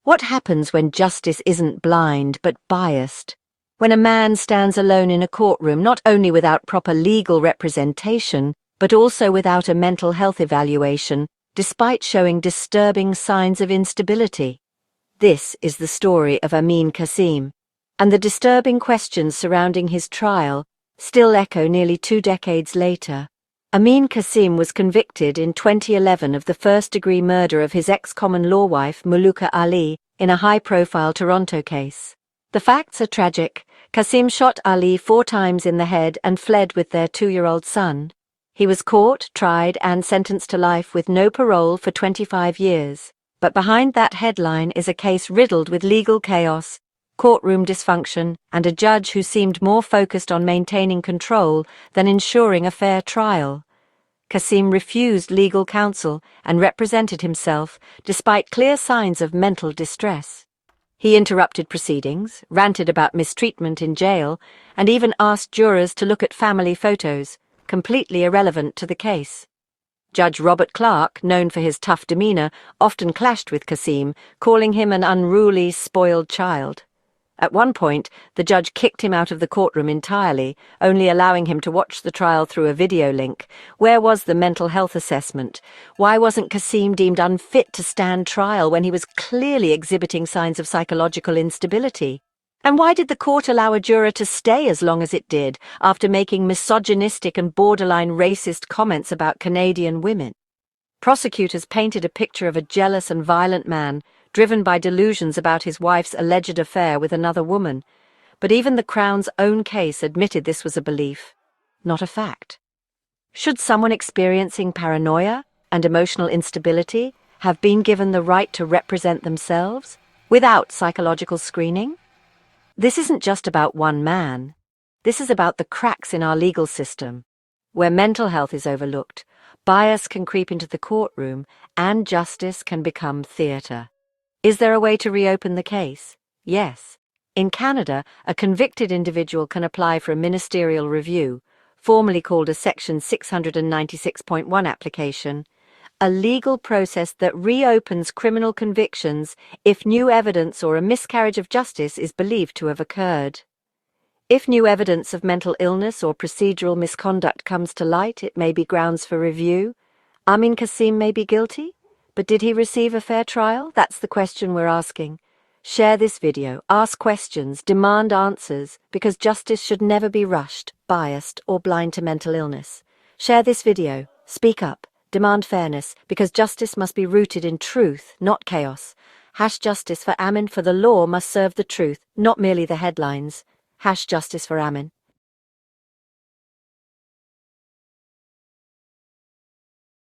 What happens when justice isn't blind but biased? When a man stands alone in a courtroom, not only without proper legal representation, but also without a mental health evaluation, despite showing disturbing signs of instability? This is the story of Amin Kassim, and the disturbing questions surrounding his trial still echo nearly 2 decades later. Amin Kassim was convicted in 2011 of the first-degree murder of his ex-common law wife Muluka Ali in a high-profile Toronto case. The facts are tragic. Kassim shot Ali 4 times in the head and fled with their 2-year-old son. He was caught, tried, and sentenced to life with no parole for 25 years. But behind that headline is a case riddled with legal chaos, courtroom dysfunction, and a judge who seemed more focused on maintaining control than ensuring a fair trial. Kassim refused legal counsel and represented himself despite clear signs of mental distress. He interrupted proceedings, ranted about mistreatment in jail, and even asked jurors to look at family photos, completely irrelevant to the case. Judge Robert Clark, known for his tough demeanor, often clashed with Kassim, calling him an unruly, spoiled child. At one point, the judge kicked him out of the courtroom entirely, only allowing him to watch the trial through a video link. Where was the mental health assessment? Why wasn't Kassim deemed unfit to stand trial when he was clearly exhibiting signs of psychological instability? And why did the court allow a juror to stay as long as it did, after making misogynistic and borderline racist comments about Canadian women? Prosecutors painted a picture of a jealous and violent man, driven by delusions about his wife's alleged affair with another woman. But even the Crown's own case admitted this was a belief, not a fact. Should someone experiencing paranoia and emotional instability have been given the right to represent themselves without psychological screening? This isn't just about one man. This is about the cracks in our legal system. Where mental health is overlooked, bias can creep into the courtroom, and justice can become theatre. Is there a way to reopen the case? Yes. In Canada, a convicted individual can apply for a ministerial review, formerly called a Section 696.1 application, a legal process that reopens criminal convictions if new evidence or a miscarriage of justice is believed to have occurred. If new evidence of mental illness or procedural misconduct comes to light, it may be grounds for review. Amin Kassim may be guilty, but did he receive a fair trial? That's the question we're asking. Share this video, ask questions, demand answers, because justice should never be rushed, biased, or blind to mental illness. Share this video, speak up, demand fairness, because justice must be rooted in truth, not chaos. #Justice for Amin, for the law must serve the truth, not merely the headlines. #Justice for Amin.